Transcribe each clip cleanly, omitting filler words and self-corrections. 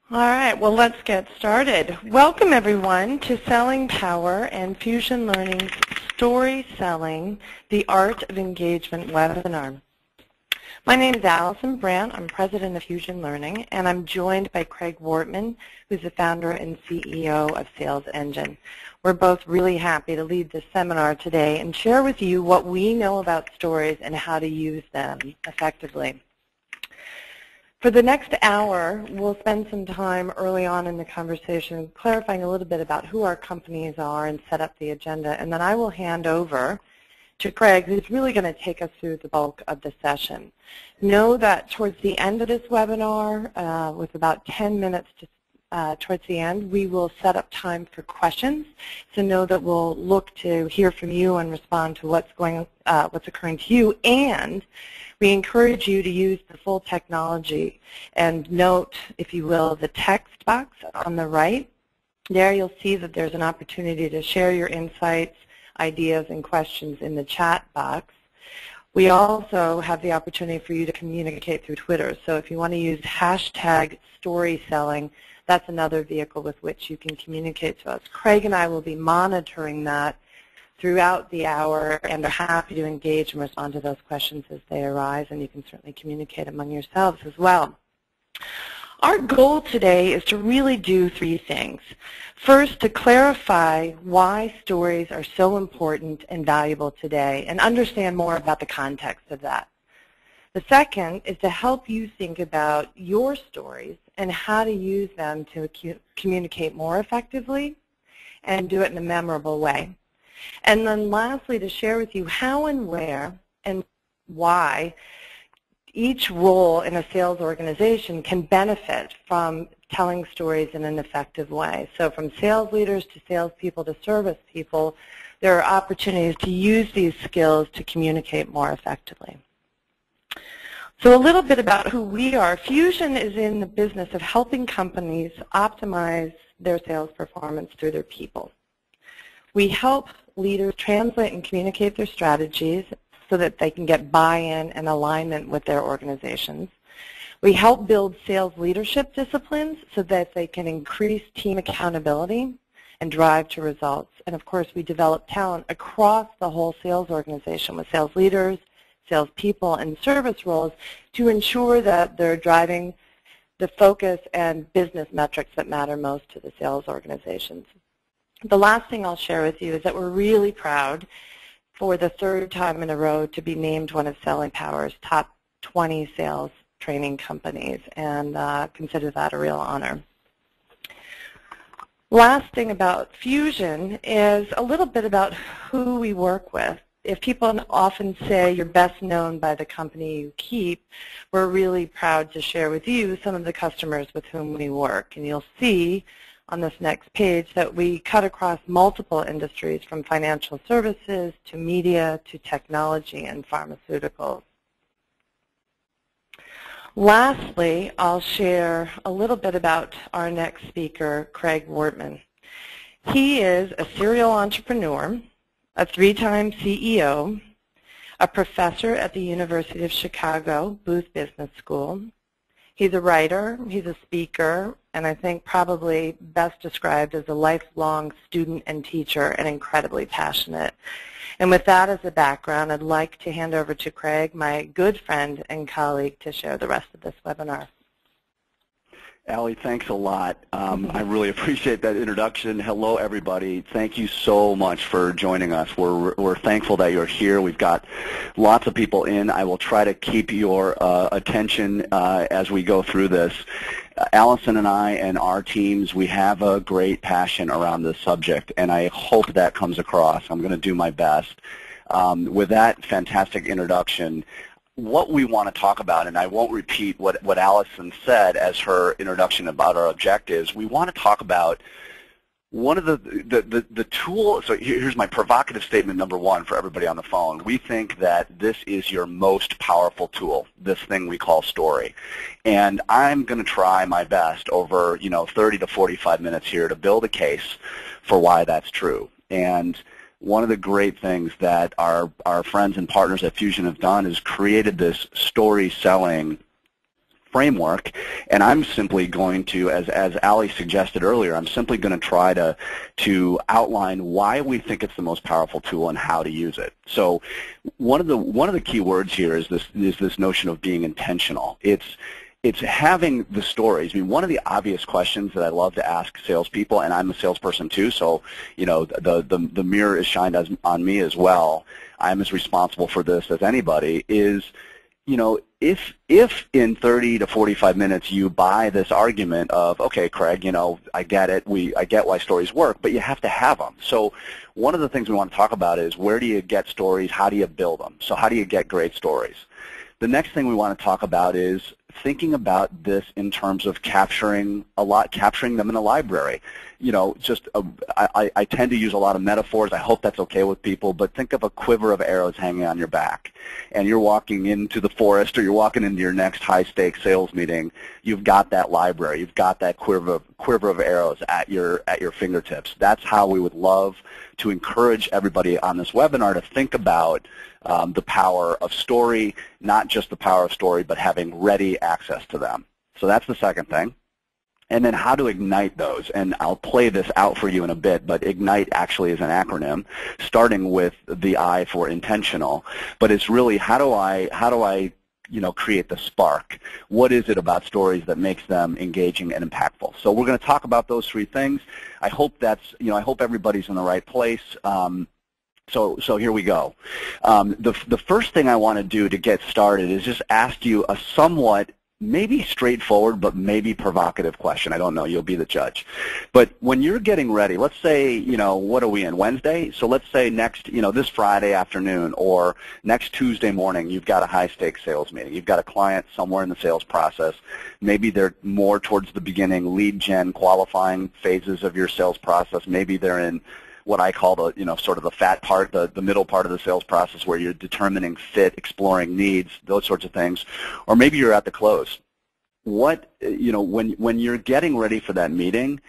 All right, well, let's get started. Welcome, everyone, to Selling Power and Fusion Learning's Story Selling, the Art of Engagement webinar. My name is Allison Brandt. I'm president of Fusion Learning, and I'm joined by Craig Wortman, who's the founder and CEO of Sales Engine. We're both really happy to lead this seminar today and share with you what we know about stories and how to use them effectively. For the next hour, we'll spend some time early on in the conversation clarifying a little bit about who our companies are and set up the agenda, and then I will hand over to Craig, who's really going to take us through the bulk of the session. Know that towards the end of this webinar, with about 10 minutes towards the end, we will set up time for questions. So know that we'll look to hear from you and respond to what's occurring to you, and we encourage you to use the full technology and note, if you will, the text box on the right. There you'll see that there's an opportunity to share your insights, ideas, and questions in the chat box. We also have the opportunity for you to communicate through Twitter. So if you want to use hashtag StorySelling, that's another vehicle with which you can communicate to us. Craig and I will be monitoring that throughout the hour and are happy to engage and respond to those questions as they arise, and you can certainly communicate among yourselves as well. Our goal today is to really do three things. First, to clarify why stories are so important and valuable today and understand more about the context of that. The second is to help you think about your stories and how to use them to communicate more effectively and do it in a memorable way. And then lastly, to share with you how and where and why each role in a sales organization can benefit from telling stories in an effective way. So from sales leaders to salespeople to service people, there are opportunities to use these skills to communicate more effectively. So a little bit about who we are. Fusion is in the business of helping companies optimize their sales performance through their people. We help leaders translate and communicate their strategies so that they can get buy-in and alignment with their organizations. We help build sales leadership disciplines so that they can increase team accountability and drive to results. And of course, we develop talent across the whole sales organization with sales leaders, salespeople, and service roles to ensure that they're driving the focus and business metrics that matter most to the sales organizations. The last thing I'll share with you is that we're really proud for the third time in a row to be named one of Selling Power's top 20 sales training companies, and consider that a real honor. Last thing about Fusion is a little bit about who we work with. If people often say you're best known by the company you keep, we're really proud to share with you some of the customers with whom we work. And you'll see on this next page that we cut across multiple industries, from financial services to media to technology and pharmaceuticals. Lastly, I'll share a little bit about our next speaker, Craig Wortman. He is a serial entrepreneur, a three-time CEO, a professor at the University of Chicago Booth Business School. He's a writer, he's a speaker, and I think probably best described as a lifelong student and teacher and incredibly passionate. And with that as a background, I'd like to hand over to Craig, my good friend and colleague, to share the rest of this webinar. Allie, thanks a lot. I really appreciate that introduction. Hello, everybody. Thank you so much for joining us. We're thankful that you're here. We've got lots of people in. I will try to keep your attention as we go through this. Allison and I and our teams, we have a great passion around this subject, and I hope that comes across. I'm going to do my best. With that fantastic introduction, what we want to talk about, and I won't repeat what Allison said as her introduction about our objectives, we want to talk about one of the tools. So here's my provocative statement number one for everybody on the phone. We think that this is your most powerful tool, this thing we call story. And I'm going to try my best over 30 to 45 minutes here to build a case for why that's true. And one of the great things that our friends and partners at Fusion have done is created this story selling framework, and I'm simply going to, as Ali suggested earlier, I'm simply going to try to outline why we think it's the most powerful tool and how to use it. So one of the key words here is this notion of being intentional. It's having the stories. I mean, one of the obvious questions that I love to ask salespeople, and I'm a salesperson too, so the mirror is shined on me as well. I'm as responsible for this as anybody. Is if in 30 to 45 minutes you buy this argument of, okay, Craig, I get it, I get why stories work, but you have to have them. So one of the things we want to talk about is, where do you get stories? How do you build them? So how do you get great stories? The next thing we want to talk about is thinking about this in terms of capturing them in a library. I tend to use a lot of metaphors. I hope that's okay with people, but think of a quiver of arrows hanging on your back, and you're walking into the forest, or you're walking into your next high-stakes sales meeting. You've got that library. You've got that quiver of arrows at your fingertips. That's how we would love to encourage everybody on this webinar to think about the power of story, not just the power of story, but having ready access to them. So that's the second thing. And then how to ignite those. And I'll play this out for you in a bit, but ignite actually is an acronym, starting with the I for intentional. But it's really, how do I create the spark? What is it about stories that makes them engaging and impactful? So we're going to talk about those three things. I hope I hope everybody's in the right place. So here we go. The first thing I want to do to get started is just ask you a somewhat maybe straightforward but maybe provocative question. I don't know. You'll be the judge. But when you're getting ready, let's say, what are we in, Wednesday? So let's say next, this Friday afternoon or next Tuesday morning, you've got a high-stakes sales meeting. You've got a client somewhere in the sales process. Maybe they're more towards the beginning, lead gen, qualifying phases of your sales process. Maybe they're in what I call the, sort of the fat part, the middle part of the sales process, where you're determining fit, exploring needs, those sorts of things. Or maybe you're at the close. When you're getting ready for that meeting,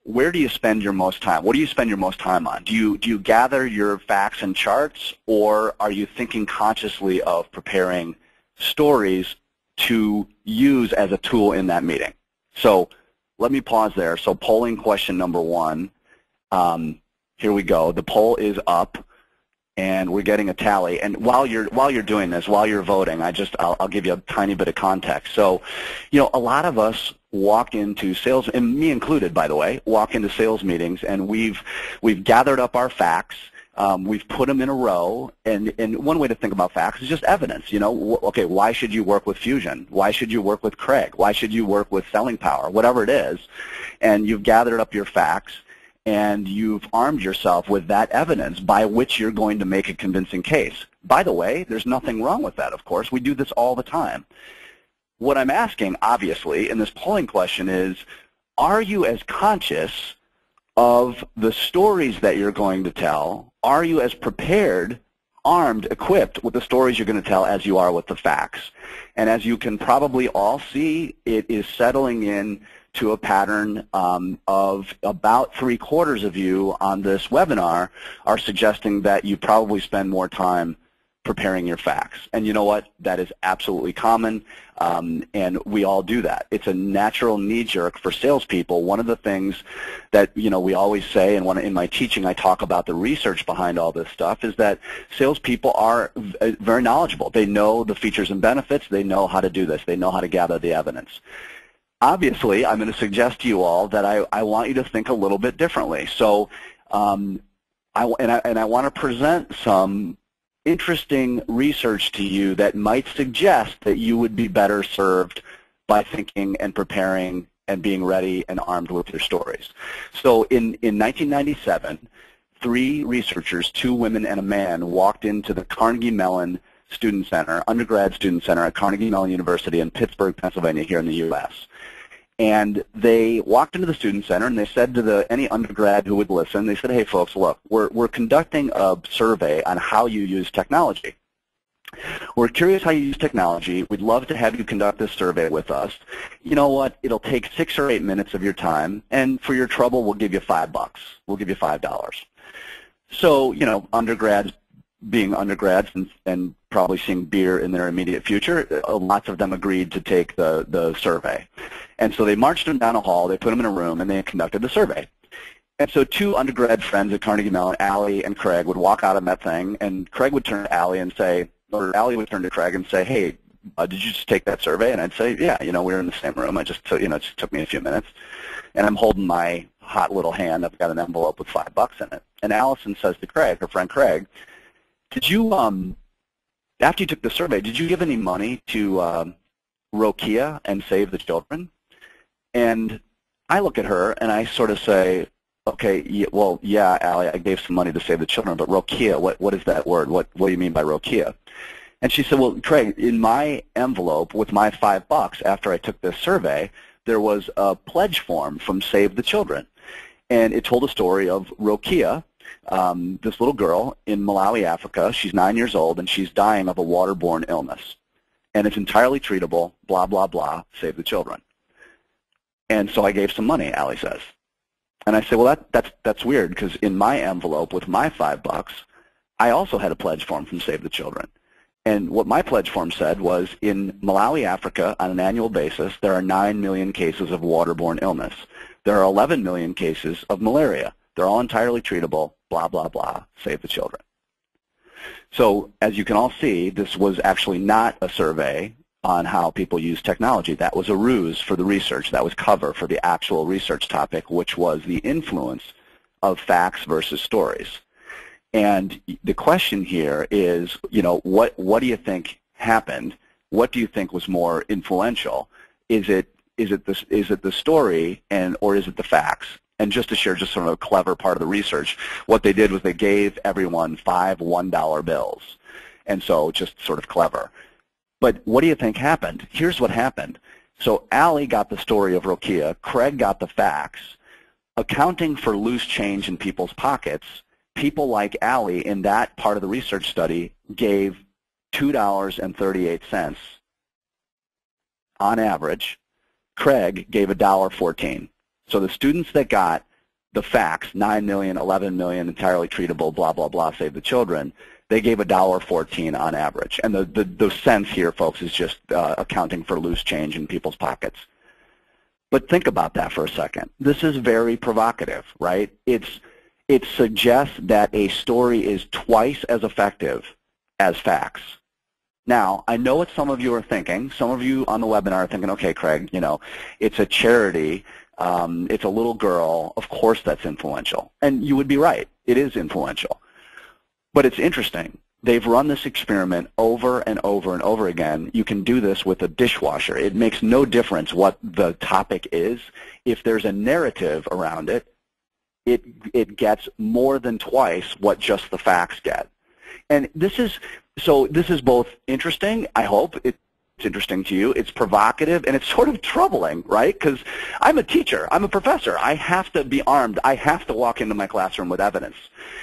where do you spend your most time? What do you spend your most time on? Do you gather your facts and charts, or are you thinking consciously of preparing stories to use as a tool in that meeting? So let me pause there. So polling question number one. Here we go. The poll is up, and we're getting a tally. And while you're doing this, while you're voting, I'll give you a tiny bit of context. So, a lot of us walk into sales, and me included, by the way, walk into sales meetings, and we've gathered up our facts. We've put them in a row, and one way to think about facts is just evidence. Okay, why should you work with Fusion? Why should you work with Craig? Why should you work with Selling Power? Whatever it is, and you've gathered up your facts, and you've armed yourself with that evidence by which you're going to make a convincing case. By the way, there's nothing wrong with that, of course. We do this all the time. What I'm asking, obviously, in this polling question is, are you as conscious of the stories that you're going to tell? Are you as prepared, armed, equipped with the stories you're going to tell as you are with the facts? And as you can probably all see, it is settling in to a pattern of about 3/4 of you on this webinar are suggesting that you probably spend more time preparing your facts. And you know what? That is absolutely common, and we all do that. It's a natural knee-jerk for salespeople. One of the things that we always say, and in my teaching I talk about the research behind all this stuff, is that salespeople are very knowledgeable. They know the features and benefits. They know how to do this. They know how to gather the evidence. Obviously, I'm going to suggest to you all that I want you to think a little bit differently. So I want to present some interesting research to you that might suggest that you would be better served by thinking and preparing and being ready and armed with your stories. So in 1997, 3 researchers, 2 women and a man, walked into the Carnegie Mellon Student Center, undergrad student center at Carnegie Mellon University in Pittsburgh, Pennsylvania, here in the U.S. And they walked into the student center, and they said to any undergrad who would listen, they said, hey, folks, look, we're conducting a survey on how you use technology. We're curious how you use technology. We'd love to have you conduct this survey with us. You know what? It'll take 6 or 8 minutes of your time, and for your trouble, we'll give you $5. We'll give you $5. So, undergrads being undergrads and probably seeing beer in their immediate future, lots of them agreed to take the survey. And so they marched them down a hall, they put them in a room, and they conducted the survey. And so two undergrad friends at Carnegie Mellon, Allie and Craig, would walk out of that thing, and Craig would turn to Allie and say, or Allie would turn to Craig and say, hey, did you just take that survey? And I'd say, yeah, we were in the same room. I just took, it just took me a few minutes. And I'm holding my hot little hand. I've got an envelope with $5 in it. And Allison says to Craig, her friend Craig, did you, after you took the survey, did you give any money to Rokia and Save the Children? And I look at her and I sort of say, okay, well, yeah, Allie, I gave some money to Save the Children, but Rokia, what is that word? What do you mean by Rokia? And she said, well, Craig, in my envelope with my $5 after I took this survey, there was a pledge form from Save the Children. And it told a story of Rokia, this little girl in Malawi, Africa. She's 9 years old, and she's dying of a waterborne illness. And it's entirely treatable, blah, blah, blah, Save the Children. And so I gave some money, Allie says. And I say, well, that's weird, because in my envelope with my $5, I also had a pledge form from Save the Children. And what my pledge form said was, in Malawi, Africa, on an annual basis, there are 9 million cases of waterborne illness. There are 11 million cases of malaria. They're all entirely treatable, blah, blah, blah, Save the Children. So as you can all see, this was actually not a survey on how people use technology. That was a ruse for the research. That was cover for the actual research topic, which was the influence of facts versus stories. And the question here is, what do you think happened? What do you think was more influential? Is it the story or is it the facts? And just to share just sort of a clever part of the research, what they did was they gave everyone 5 $1 bills. And so just sort of clever. But what do you think happened? Here's what happened. So Allie got the story of Rokia. Craig got the facts. Accounting for loose change in people's pockets, people like Allie in that part of the research study gave $2.38 on average. Craig gave $1.14. So the students that got the facts, 9 million, 11 million, entirely treatable, blah, blah, blah, Save the Children, they gave $1.14 on average. And the cents here, folks, is just accounting for loose change in people's pockets. But think about that for a second. This is very provocative, right? It suggests that a story is twice as effective as facts. Now, I know what some of you are thinking. Some of you on the webinar are thinking, okay, Craig, it's a charity. It's a little girl. Of course that's influential. And you would be right. It is influential. But it's interesting. They've run this experiment over and over and over again. You can do this with a dishwasher. It makes no difference what the topic is. If there's a narrative around it, it gets more than twice what just the facts get. And this is both interesting, I hope. It's interesting to you. It's provocative, and it's sort of troubling, right? Because I'm a teacher. I'm a professor. I have to be armed. I have to walk into my classroom with evidence.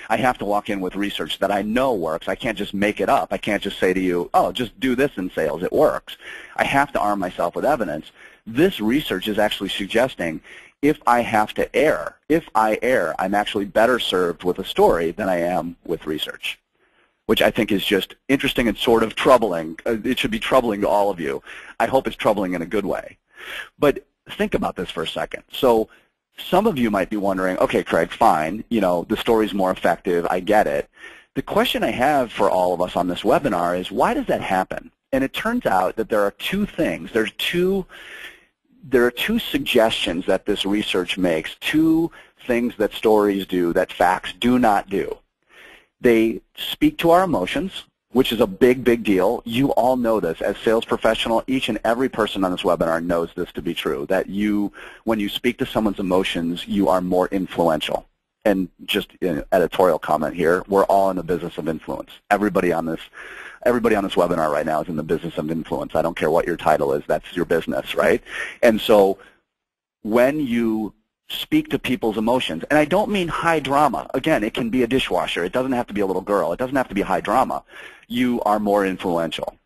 I have to walk in with research that I know works. I can't just make it up. I can't just say to you, oh, just do this in sales. It works. I have to arm myself with evidence. This research is actually suggesting if I have to err, if I err, I'm actually better served with a story than I am with research, which I think is just interesting and sort of troubling. It should be troubling to all of you. I hope it's troubling in a good way. But think about this for a second. So some of you might be wondering, okay, Craig, fine, the story's more effective, I get it. The question I have for all of us on this webinar is, why does that happen? And it turns out that there are two things. There are two suggestions that this research makes, two things that stories do that facts do not do. They speak to our emotions, which is a big, big deal. You all know this. As sales professional, each and every person on this webinar knows this to be true, that when you speak to someone's emotions, you are more influential. And just an editorial comment here, we're all in the business of influence. Everybody on this webinar right now is in the business of influence. I don't care what your title is. That's your business, right? And so when you speak to people's emotions, and I don't mean high drama. Again, it can be a dishwasher. It doesn't have to be a little girl. It doesn't have to be high drama. You are more influential.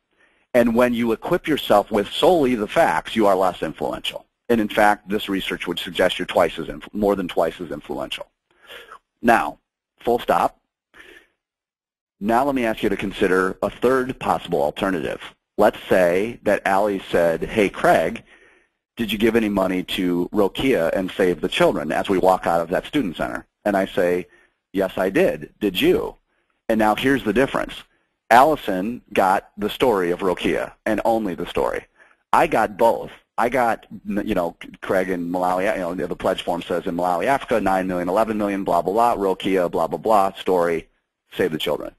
And when you equip yourself with solely the facts, you are less influential. And in fact, this research would suggest you're more than twice as influential. Now, full stop. Now let me ask you to consider a third possible alternative. Let's say that Allie said, hey, Craig, did you give any money to Rokia and Save the Children as we walk out of that student center? And I say, yes, I did. Did you? And now here's the difference. Allison got the story of Rokia and only the story. I got both. I got, Craig in Malawi, the pledge form says in Malawi, Africa, 9 million, 11 million, blah, blah, blah, Rokia, blah, blah, blah, story, Save the Children.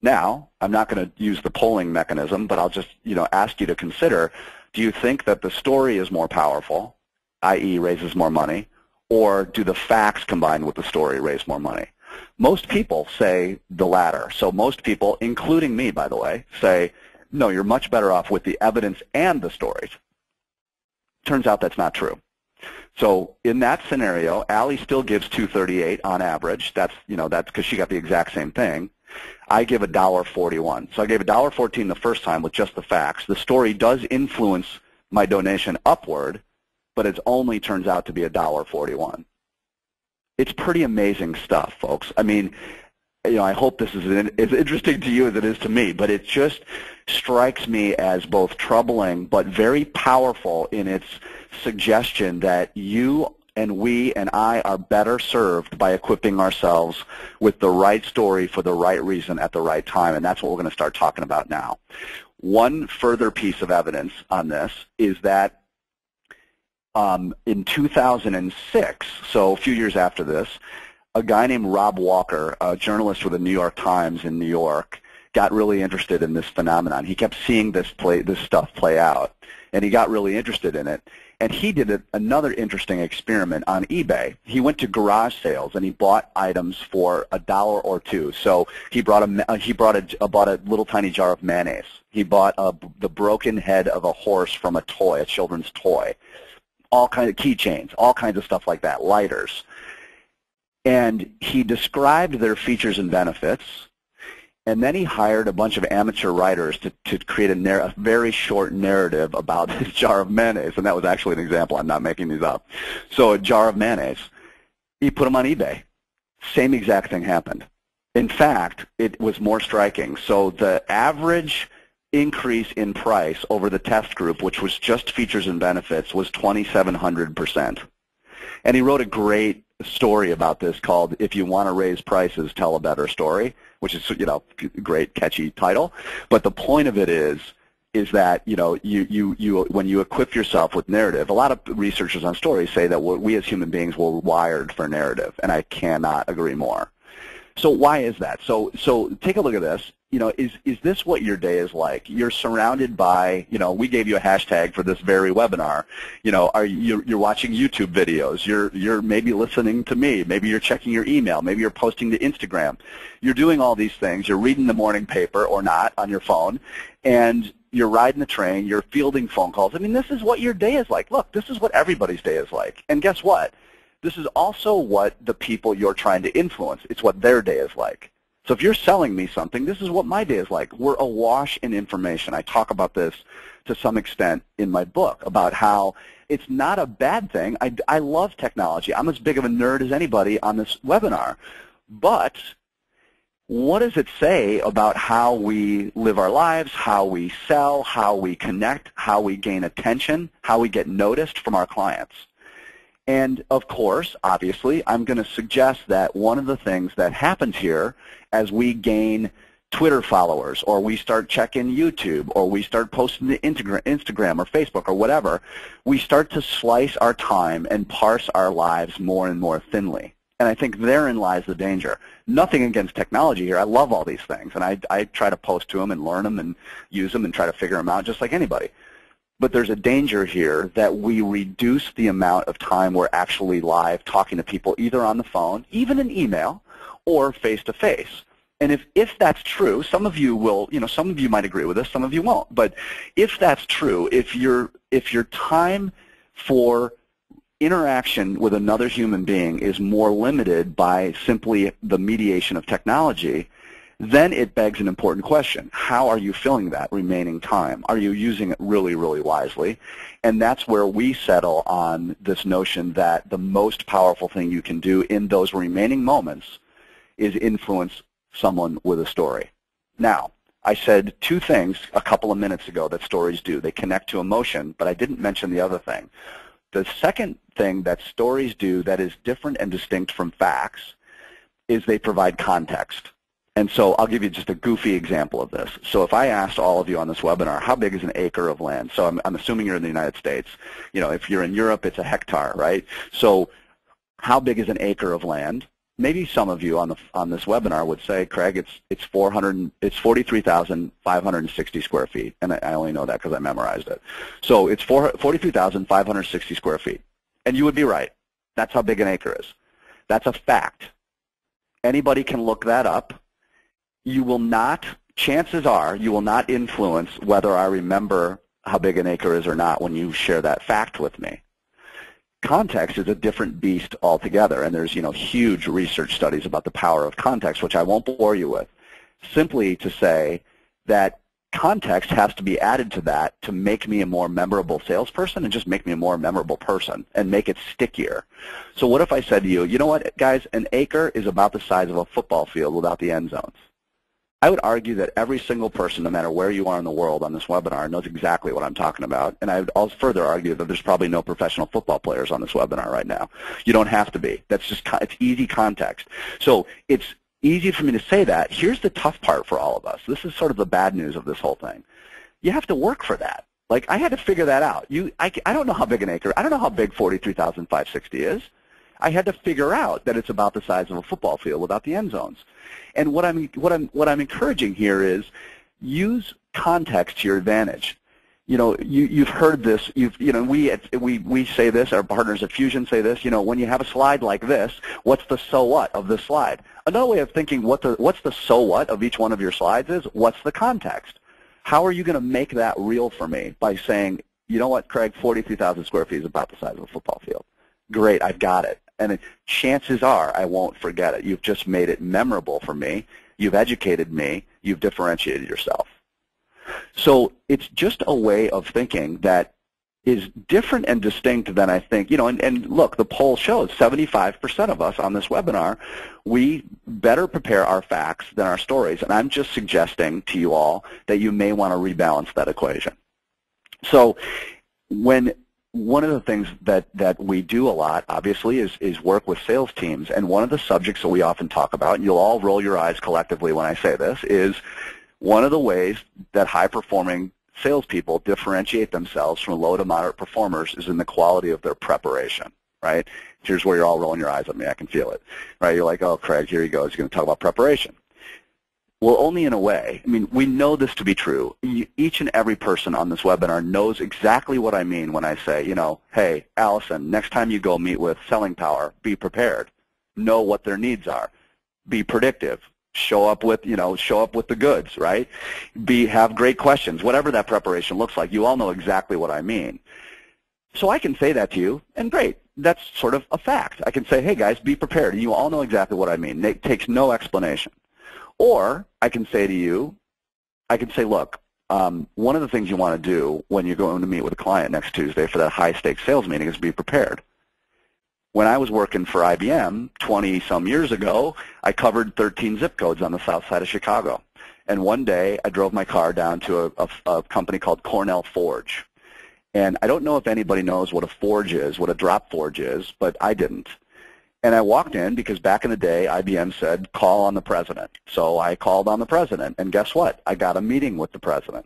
Now, I'm not going to use the polling mechanism, but I'll just, ask you to consider, do you think that the story is more powerful, i.e. raises more money, or do the facts combined with the story raise more money? Most people say the latter. So most people, including me, by the way, say, no, you're much better off with the evidence and the stories. Turns out that's not true. So in that scenario, Allie still gives $2.38 on average. That's because she got the exact same thing. I give $1.41. So I gave $1.14 the first time with just the facts. The story does influence my donation upward, but it only turns out to be $1.41. It's pretty amazing stuff, folks. I mean, I hope this is as interesting to you as it is to me, but it just strikes me as both troubling but very powerful in its suggestion that you and we and I are better served by equipping ourselves with the right story for the right reason at the right time, and that's what we're going to start talking about now. One further piece of evidence on this is that in 2006, so a few years after this, a guy named Rob Walker, a journalist with the New York Times in New York, got really interested in this phenomenon. He kept seeing this stuff play out, and he got really interested in it. And he did another interesting experiment on eBay. He went to garage sales and he bought items for $1 or $2. So he bought a little tiny jar of mayonnaise. He bought the broken head of a horse from a toy, a children's toy. All kinds of keychains, all kinds of stuff like that, lighters. And he described their features and benefits, and then he hired a bunch of amateur writers to create a very short narrative about this jar of mayonnaise, and that was actually an example. I'm not making these up. So a jar of mayonnaise. He put them on eBay. Same exact thing happened. In fact, it was more striking. So the average increase in price over the test group, which was just features and benefits, was 2,700%. And he wrote a great story about this called "If You Want to Raise Prices, Tell a Better Story," which is great, catchy title. But the point of it is that when you equip yourself with narrative, a lot of researchers on stories say that we as human beings were wired for narrative, and I cannot agree more. So why is that? So take a look at this. Is this what your day is like? You're surrounded by, we gave you a hashtag for this very webinar. You're watching YouTube videos. You're maybe listening to me. Maybe you're checking your email. Maybe you're posting to Instagram. You're doing all these things. You're reading the morning paper or not on your phone, and you're riding the train. You're fielding phone calls. I mean, this is what your day is like. Look, this is what everybody's day is like. And guess what? This is also what the people you're trying to influence, it's what their day is like. So if you're selling me something, this is what my day is like. We're awash in information. I talk about this to some extent in my book about how it's not a bad thing. I love technology. I'm as big of a nerd as anybody on this webinar. But what does it say about how we live our lives, how we sell, how we connect, how we gain attention, how we get noticed from our clients? And of course, obviously, I'm going to suggest that one of the things that happens here as we gain Twitter followers, or we start checking YouTube, or we start posting to Instagram or Facebook or whatever, we start to slice our time and parse our lives more and more thinly. And I think therein lies the danger. Nothing against technology here. I love all these things, and I try to post to them and learn them and use them and try to figure them out just like anybody. But there's a danger here that we reduce the amount of time we're actually live talking to people, either on the phone, even in email, or face-to-face. And if that's true, some of you will, some of you might agree with this, some of you won't. But if that's true, if your time for interaction with another human being is more limited by simply the mediation of technology, then it begs an important question. How are you filling that remaining time? Are you using it really, really wisely? And that's where we settle on this notion that the most powerful thing you can do in those remaining moments is influence someone with a story. Now, I said two things a couple of minutes ago that stories do. They connect to emotion, but I didn't mention the other thing. The second thing that stories do that is different and distinct from facts is they provide context. And so I'll give you just a goofy example of this. So if I asked all of you on this webinar, how big is an acre of land? So I'm assuming you're in the United States. You know, if you're in Europe, it's a hectare, right? So how big is an acre of land? Maybe some of you on this webinar would say, Craig, it's 43,560 square feet, and I only know that because I memorized it. So it's 43,560 square feet, and you would be right. That's how big an acre is. That's a fact. Anybody can look that up. You will not, chances are, you will not influence whether I remember how big an acre is or not when you share that fact with me. Context is a different beast altogether, and there's, you know, huge research studies about the power of context, which I won't bore you with, simply to say that context has to be added to that to make me a more memorable salesperson and just make me a more memorable person and make it stickier. So what if I said to you, you know what, guys, an acre is about the size of a football field without the end zones. I would argue that every single person, no matter where you are in the world on this webinar, knows exactly what I'm talking about. And I would also further argue that there's probably no professional football players on this webinar right now. You don't have to be. That's just, it's easy context. So it's easy for me to say that. Here's the tough part for all of us. This is sort of the bad news of this whole thing. You have to work for that. Like, I had to figure that out. I don't know how big an acre, I don't know how big 43,560 is. I had to figure out that it's about the size of a football field without the end zones. And what I'm encouraging here is use context to your advantage. You know, you've heard this. We say this. Our partners at Fusion say this. You know, when you have a slide like this, what's the so what of this slide? Another way of thinking what's the so what of each one of your slides is what's the context? How are you going to make that real for me by saying, you know what, Craig, 43,000 square feet is about the size of a football field. Great, I've got it. And chances are I won't forget it. You've just made it memorable for me. You've educated me. You've differentiated yourself. So it's just a way of thinking that is different and distinct than I think, you know, and look, the poll shows 75% of us on this webinar, we better prepare our facts than our stories. And I'm just suggesting to you all that you may want to rebalance that equation. So one of the things that we do a lot, obviously, is work with sales teams. And one of the subjects that we often talk about, and you'll all roll your eyes collectively when I say this, is one of the ways that high-performing salespeople differentiate themselves from low to moderate performers is in the quality of their preparation, right? Here's where you're all rolling your eyes at me. I can feel it, right? You're like, oh, Craig, here he goes. He's going to talk about preparation. Well, only in a way. I mean, we know this to be true. Each and every person on this webinar knows exactly what I mean when I say, you know, hey, Allison, next time you go meet with Selling Power, be prepared. Know what their needs are. Be predictive. Show up with the goods, right? Have great questions. Whatever that preparation looks like, you all know exactly what I mean. So I can say that to you, and great. That's sort of a fact. I can say, hey, guys, be prepared. And you all know exactly what I mean. It takes no explanation. Or I can say to you, I can say, look, one of the things you want to do when you're going to meet with a client next Tuesday for that high-stakes sales meeting is be prepared. When I was working for IBM 20-some years ago, I covered 13 zip codes on the south side of Chicago. And one day I drove my car down to a company called Cornell Forge. And I don't know if anybody knows what a forge is, what a drop forge is, but I didn't. And I walked in because back in the day, IBM said, call on the president. So I called on the president, and guess what? I got a meeting with the president.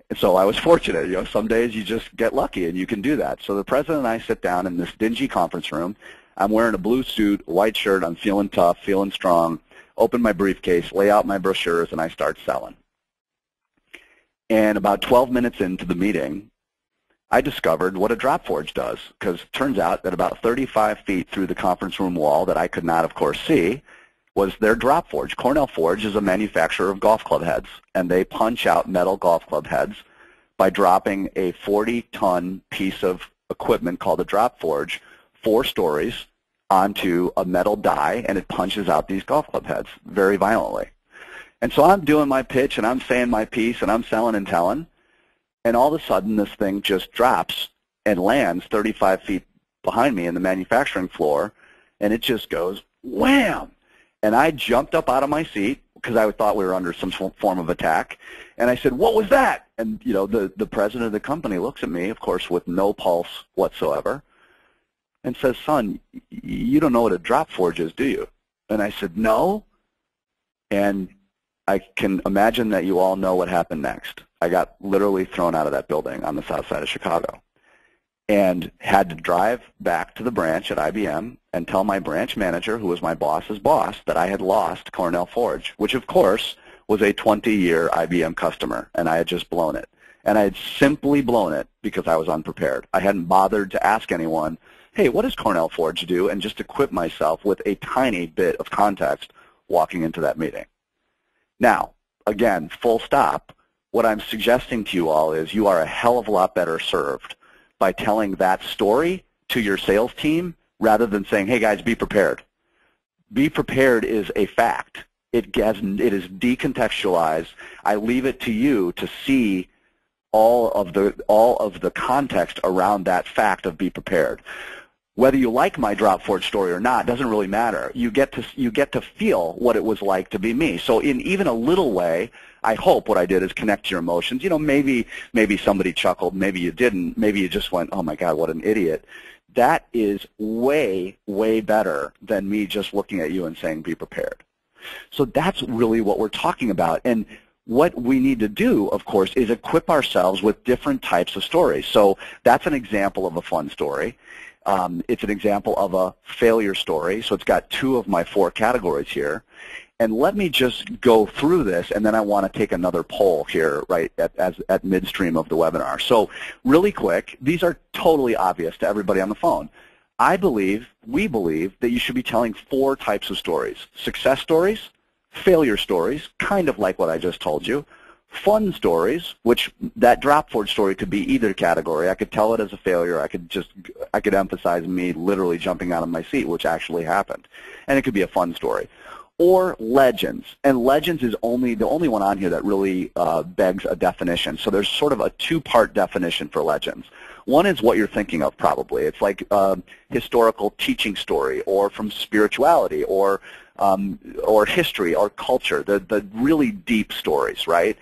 And so I was fortunate. You know, some days you just get lucky, and you can do that. So the president and I sit down in this dingy conference room. I'm wearing a blue suit, white shirt. I'm feeling tough, feeling strong. Open my briefcase, lay out my brochures, and I start selling. And about 12 minutes into the meeting, I discovered what a drop forge does, because it turns out that about 35 feet through the conference room wall that I could not, of course, see was their drop forge. Cornell Forge is a manufacturer of golf club heads, and they punch out metal golf club heads by dropping a 40-ton piece of equipment called a drop forge 4 stories onto a metal die, and it punches out these golf club heads very violently. And so I'm doing my pitch, and I'm saying my piece, and I'm selling and telling. And all of a sudden, this thing just drops and lands 35 feet behind me in the manufacturing floor, and it just goes wham. And I jumped up out of my seat, because I thought we were under some form of attack. And I said, what was that? And, you know, the president of the company looks at me, of course, with no pulse whatsoever, and says, son, you don't know what a drop forge is, do you? And I said, no. And I can imagine that you all know what happened next. I got literally thrown out of that building on the south side of Chicago and had to drive back to the branch at IBM and tell my branch manager, who was my boss's boss, that I had lost Cornell Forge, which, of course, was a 20-year IBM customer, and I had just blown it. And I had simply blown it because I was unprepared. I hadn't bothered to ask anyone, hey, what does Cornell Forge do, and just equip myself with a tiny bit of context walking into that meeting. Now, again, full stop, what I'm suggesting to you all is you are a hell of a lot better served by telling that story to your sales team rather than saying, hey, guys, be prepared. Be prepared is a fact. It is decontextualized. I leave it to you to see all of the context around that fact of be prepared. Whether you like my drop forge story or not doesn't really matter. You get to feel what it was like to be me. So in even a little way, I hope what I did is connect to your emotions. You know, maybe somebody chuckled, maybe you didn't, maybe you just went, oh my God, what an idiot. That is way, way better than me just looking at you and saying be prepared. So that's really what we're talking about. And what we need to do, of course, is equip ourselves with different types of stories. So that's an example of a fun story. It's an example of a failure story. So it's got 2 of my 4 categories here. And let me just go through this, and then I want to take another poll here right at midstream of the webinar. So really quick, these are totally obvious to everybody on the phone. We believe that you should be telling 4 types of stories: success stories, failure stories, kind of like what I just told you, fun stories, which that drop forge story could be either category. I could tell it as a failure. I could emphasize me literally jumping out of my seat, which actually happened. And it could be a fun story. Or legends. And legends is the only one on here that really begs a definition. So there's sort of a 2-part definition for legends. One is what you're thinking of probably. It's like historical teaching story, or from spirituality, or history, or culture, the really deep stories, right?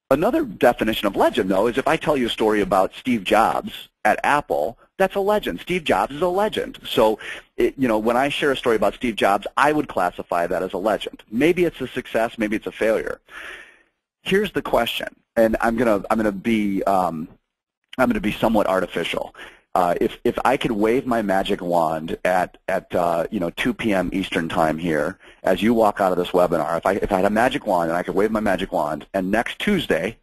Another definition of legend, though, is if I tell you a story about Steve Jobs at Apple, that's a legend. Steve Jobs is a legend. So, you know, when I share a story about Steve Jobs, I would classify that as a legend. Maybe it's a success, maybe it's a failure. Here's the question, and I'm gonna be somewhat artificial. If I could wave my magic wand at 2 p.m. Eastern time here, as you walk out of this webinar, if I had a magic wand and I could wave my magic wand, and next Tuesday,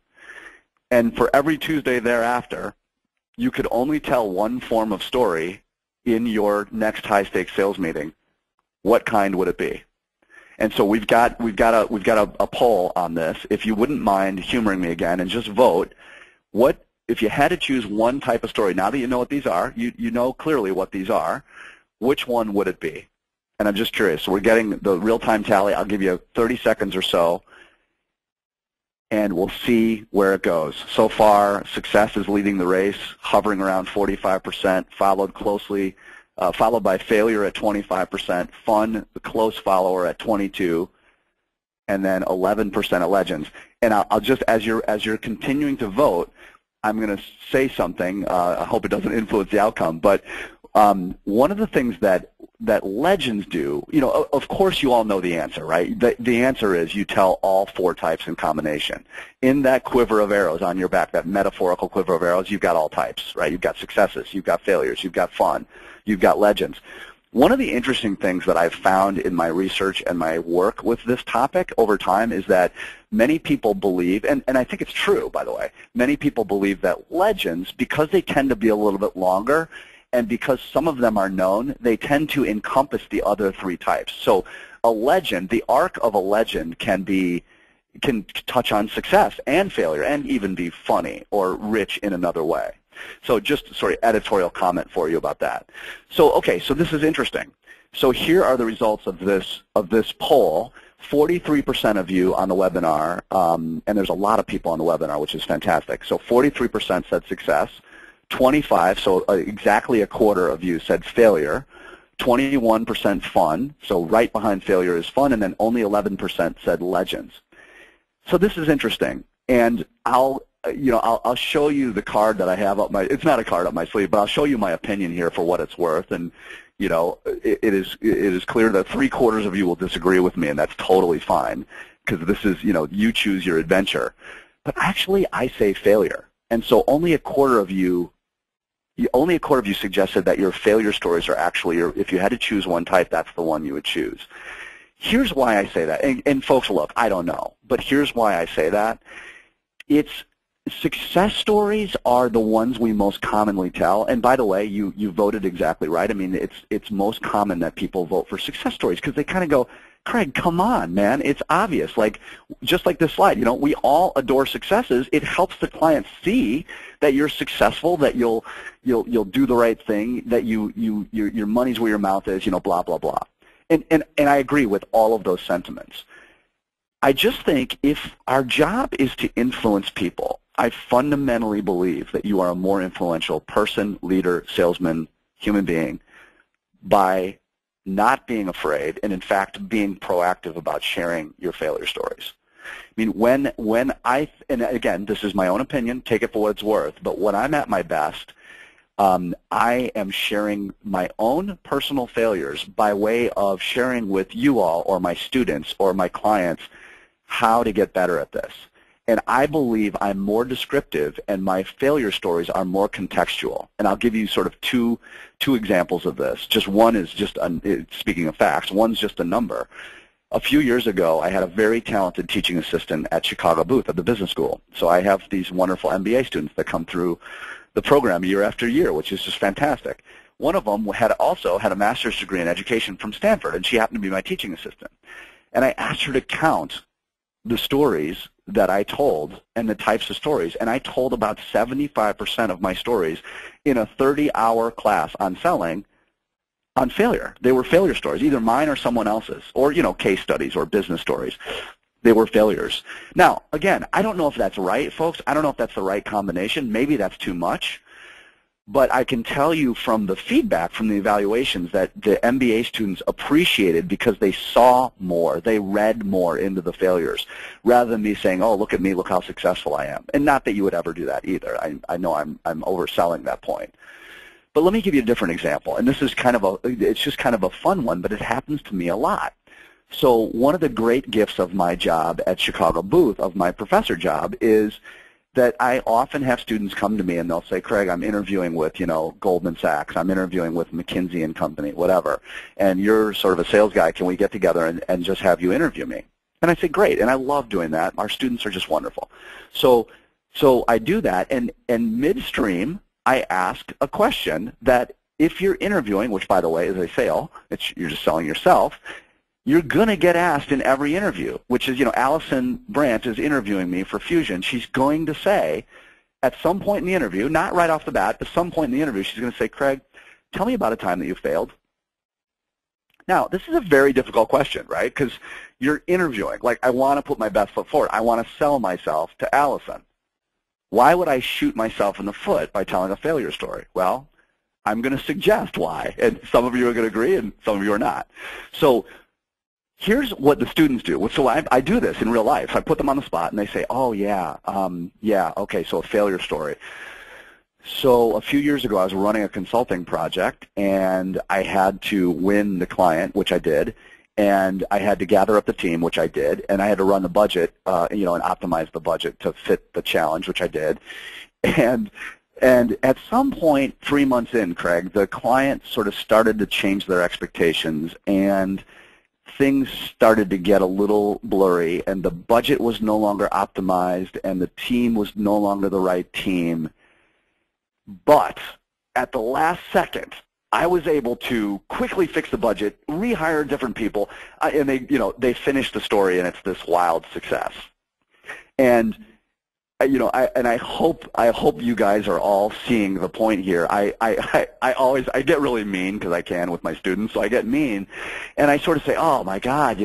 and for every Tuesday thereafter, you could only tell one form of story in your next high-stakes sales meeting, what kind would it be? And so we've got a poll on this. If you wouldn't mind humoring me again and just vote, what if you had to choose one type of story? Now that you know what these are, you know clearly what these are, which one would it be? And I'm just curious. So we're getting the real-time tally. I'll give you 30 seconds or so, and we'll see where it goes. So far, success is leading the race, hovering around 45%, followed by failure at 25%, fun, the close follower at 22%, and then 11% at legends. And I'll just, as you're continuing to vote, I'm going to say something. I hope it doesn't influence the outcome, but one of the things that legends do, you know, of course you all know the answer, right? The answer is you tell all 4 types in combination. In that quiver of arrows on your back, that metaphorical quiver of arrows, you've got all types, right? You've got successes, you've got failures, you've got fun, you've got legends. One of the interesting things that I've found in my research and my work with this topic over time is that many people believe, and I think it's true, by the way, many people believe that legends, because they tend to be a little bit longer, and because some of them are known, they tend to encompass the other 3 types. So a legend, the arc of a legend can touch on success and failure and even be funny or rich in another way. So just sort of editorial comment for you about that. So okay, so this is interesting. So here are the results of this poll. 43% of you on the webinar, and there's a lot of people on the webinar, which is fantastic. So 43% said success. 25, so exactly a quarter of you said failure. 21% fun, so right behind failure is fun, and then only 11% said legends. So this is interesting, and I'll show you the card that I have up my. It's not a card up my sleeve, but I'll show you my opinion here for what it's worth. And it is clear that 3/4 of you will disagree with me, and that's totally fine, because this is you choose your adventure. But actually, I say failure, and so only a quarter of you suggested that your failure stories are actually, if you had to choose one type, that's the one you would choose. Here's why I say that, and folks, look, I don't know, but here's why I say that. Success stories are the ones we most commonly tell, and by the way, you voted exactly right. I mean, it's most common that people vote for success stories because they kind of go, Craig, come on, man, it's obvious. Like, just like this slide, we all adore successes. It helps the client see that you're successful, that you'll do the right thing, that your money's where your mouth is, blah blah blah. And I agree with all of those sentiments. I just think if our job is to influence people, I fundamentally believe that you are a more influential person, leader, salesman, human being by not being afraid and, in fact, being proactive about sharing your failure stories. I mean, and again, this is my own opinion, take it for what it's worth, but when I'm at my best, I am sharing my own personal failures by way of sharing with you all or my students or my clients how to get better at this. And I believe I'm more descriptive and my failure stories are more contextual. And I'll give you sort of two examples of this. Just one is just, speaking of facts, one's just a number. A few years ago, I had a very talented teaching assistant at Chicago Booth at the business school. So I have these wonderful MBA students that come through the program year after year, which is just fantastic. One of them also had a master's degree in education from Stanford, and she happened to be my teaching assistant. And I asked her to count the stories that I told and the types of stories, and I told about 75% of my stories in a 30-hour class on selling on failure. They were failure stories, either mine or someone else's, or case studies or business stories. They were failures. Now, again, I don't know if that's right, folks. I don't know if that's the right combination. Maybe that's too much. But I can tell you from the feedback, from the evaluations, that the MBA students appreciated because they saw more, they read more into the failures, rather than me saying, oh, look at me, look how successful I am. And not that you would ever do that either. I know I'm overselling that point. But let me give you a different example. And this is it's just kind of a fun one, but it happens to me a lot. So one of the great gifts of my job at Chicago Booth, of my professor job, is that I often have students come to me and they'll say, Craig, I'm interviewing with, Goldman Sachs, I'm interviewing with McKinsey and Company, whatever, and you're sort of a sales guy, can we get together and just have you interview me? And I say, great, and I love doing that. Our students are just wonderful. So I do that, and midstream, I ask a question that if you're interviewing, which by the way is a sale, you're just selling yourself, you're going to get asked in every interview, which is, Allison Brandt is interviewing me for Fusion. She's going to say at some point in the interview, not right off the bat, but some point in the interview, she's going to say, Craig, tell me about a time that you failed. Now, this is a very difficult question, right? Because you're interviewing. Like, I want to put my best foot forward. I want to sell myself to Allison. Why would I shoot myself in the foot by telling a failure story? Well, I'm going to suggest why. And some of you are going to agree and some of you are not. So here's what the students do. So I do this in real life. I put them on the spot, and they say, oh, yeah, okay, so a failure story. So a few years ago, I was running a consulting project, and I had to win the client, which I did, and I had to gather up the team, which I did, and I had to run the budget, and optimize the budget to fit the challenge, which I did. And at some point, 3 months in, Craig, the client sort of started to change their expectations, and things started to get a little blurry, and the budget was no longer optimized, and the team was no longer the right team. But at the last second, I was able to quickly fix the budget, rehire different people, and they finished the story, and it's this wild success. And I hope you guys are all seeing the point here. I get really mean because I can with my students, so I get mean, and I sort of say, oh my God,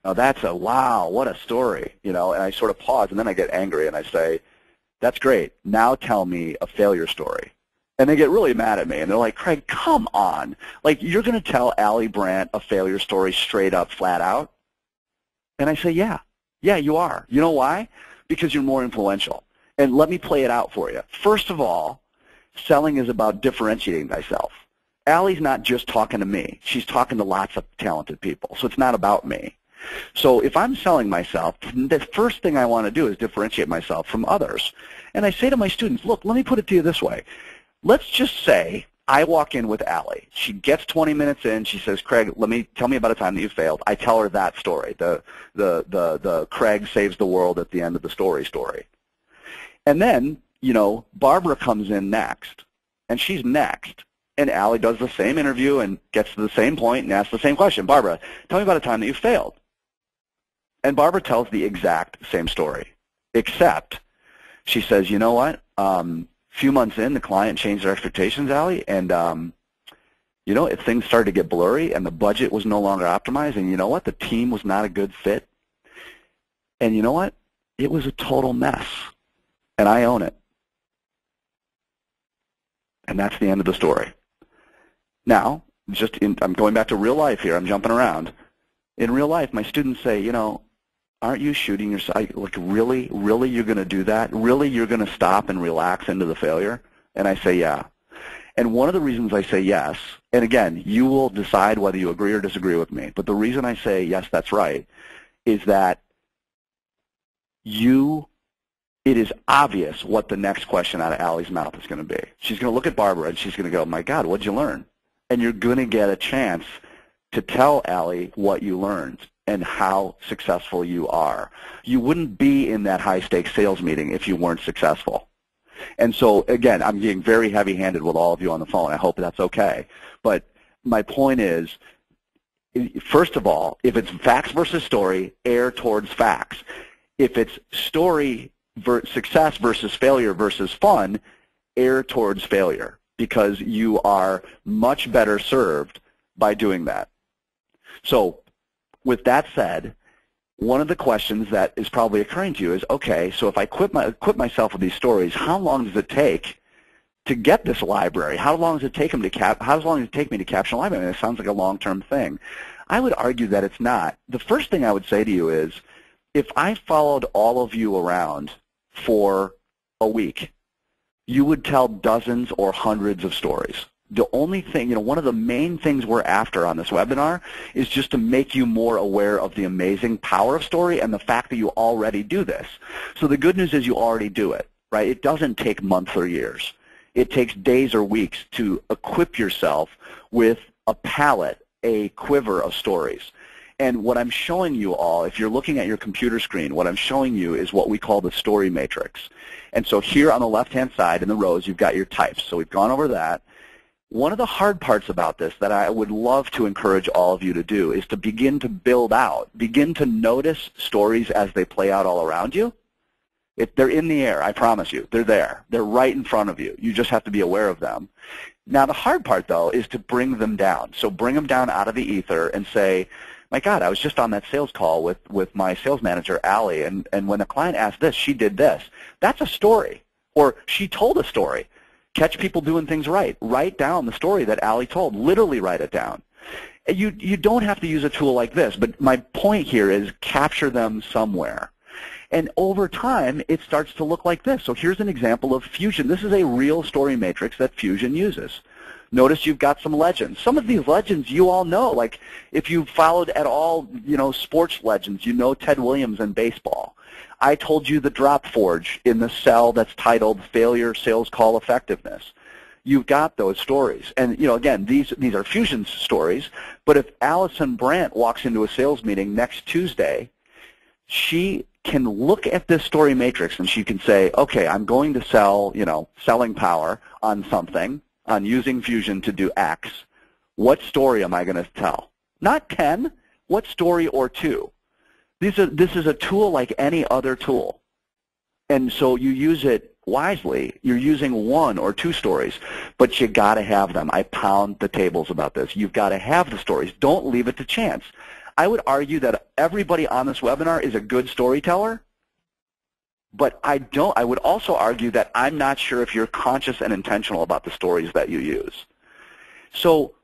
that's a wow, what a story, and I sort of pause, and then I get angry and I say, that's great. Now tell me a failure story. And they get really mad at me, and they're like, Craig, come on. Like, you're going to tell Allie Brandt a failure story straight up, flat out? And I say, yeah, you are. You know why? Because you're more influential. And let me play it out for you. First of all, selling is about differentiating thyself. Allie's not just talking to me. She's talking to lots of talented people, so it's not about me. So if I'm selling myself, the first thing I want to do is differentiate myself from others. And I say to my students, look, let me put it to you this way. Let's just say I walk in with Allie. She gets 20 minutes in. She says, Craig, tell me about a time that you failed. I tell her that story, the Craig saves the world at the end of the story. And then, Barbara comes in next, and she's next. And Allie does the same interview and gets to the same point and asks the same question. Barbara, tell me about a time that you failed. And Barbara tells the exact same story, except she says, you know what? Few months in, the client changed their expectations, Allie, and if things started to get blurry and the budget was no longer optimized, and you know what? The team was not a good fit. And you know what? It was a total mess, and I own it. And that's the end of the story. Now, I'm going back to real life here. I'm jumping around. In real life, my students say, aren't you shooting yourself? Like, really you're going to do that? Really you're going to stop and relax into the failure? And I say, yeah. And one of the reasons I say yes, and again, you will decide whether you agree or disagree with me, but the reason I say yes, that's right, is that it is obvious what the next question out of Allie's mouth is going to be. She's going to look at Barbara and she's going to go, my God, what'd you learn? And you're going to get a chance to tell Allie what you learned and how successful you are. You wouldn't be in that high-stakes sales meeting if you weren't successful. And so, again, I'm being very heavy-handed with all of you on the phone. I hope that's okay. But my point is, first of all, if it's facts versus story, err towards facts. If it's success versus failure versus fun, err towards failure, because you are much better served by doing that. So with that said, one of the questions that is probably occurring to you is, okay, so if I equip myself with these stories, how long does it take to get this library? How long does it take me to capture a library? I mean, it sounds like a long-term thing. I would argue that it's not. The first thing I would say to you is, if I followed all of you around for a week, you would tell dozens or hundreds of stories. The only thing, one of the main things we're after on this webinar is just to make you more aware of the amazing power of story and the fact that you already do this. So the good news is you already do it, right? It doesn't take months or years. It takes days or weeks to equip yourself with a palette, a quiver of stories. And what I'm showing you all, if you're looking at your computer screen, what I'm showing you is what we call the story matrix. And so here on the left-hand side in the rows, you've got your types. So we've gone over that. One of the hard parts about this that I would love to encourage all of you to do is to begin to build out, begin to notice stories as they play out all around you. They're in the air, I promise you. They're there. They're right in front of you. You just have to be aware of them. Now, the hard part, though, is to bring them down. So bring them down out of the ether and say, my God, I was just on that sales call with my sales manager, Allie, and when the client asked this, she did this. That's a story. Or she told a story. Catch people doing things right. Write down the story that Allie told. Literally write it down. You don't have to use a tool like this, but my point here is capture them somewhere. And over time, it starts to look like this. So here's an example of Fusion. This is a real story matrix that Fusion uses. Notice you've got some legends. Some of these legends you all know. Like if you followed at all, sports legends, you know Ted Williams in baseball. I told you the drop forge in the cell that's titled Failure Sales Call Effectiveness. You've got those stories. And, again, these are Fusion stories, but if Allison Brandt walks into a sales meeting next Tuesday, she can look at this story matrix and she can say, okay, I'm going to sell, selling power on something, on using Fusion to do X. What story am I going to tell? Not 10. What story or 2? This is a tool like any other tool. And so you use it wisely. You're using 1 or 2 stories, but you got to have them. I pound the tables about this. You've got to have the stories. Don't leave it to chance. I would argue that everybody on this webinar is a good storyteller, But I would also argue that I'm not sure if you're conscious and intentional about the stories that you use. So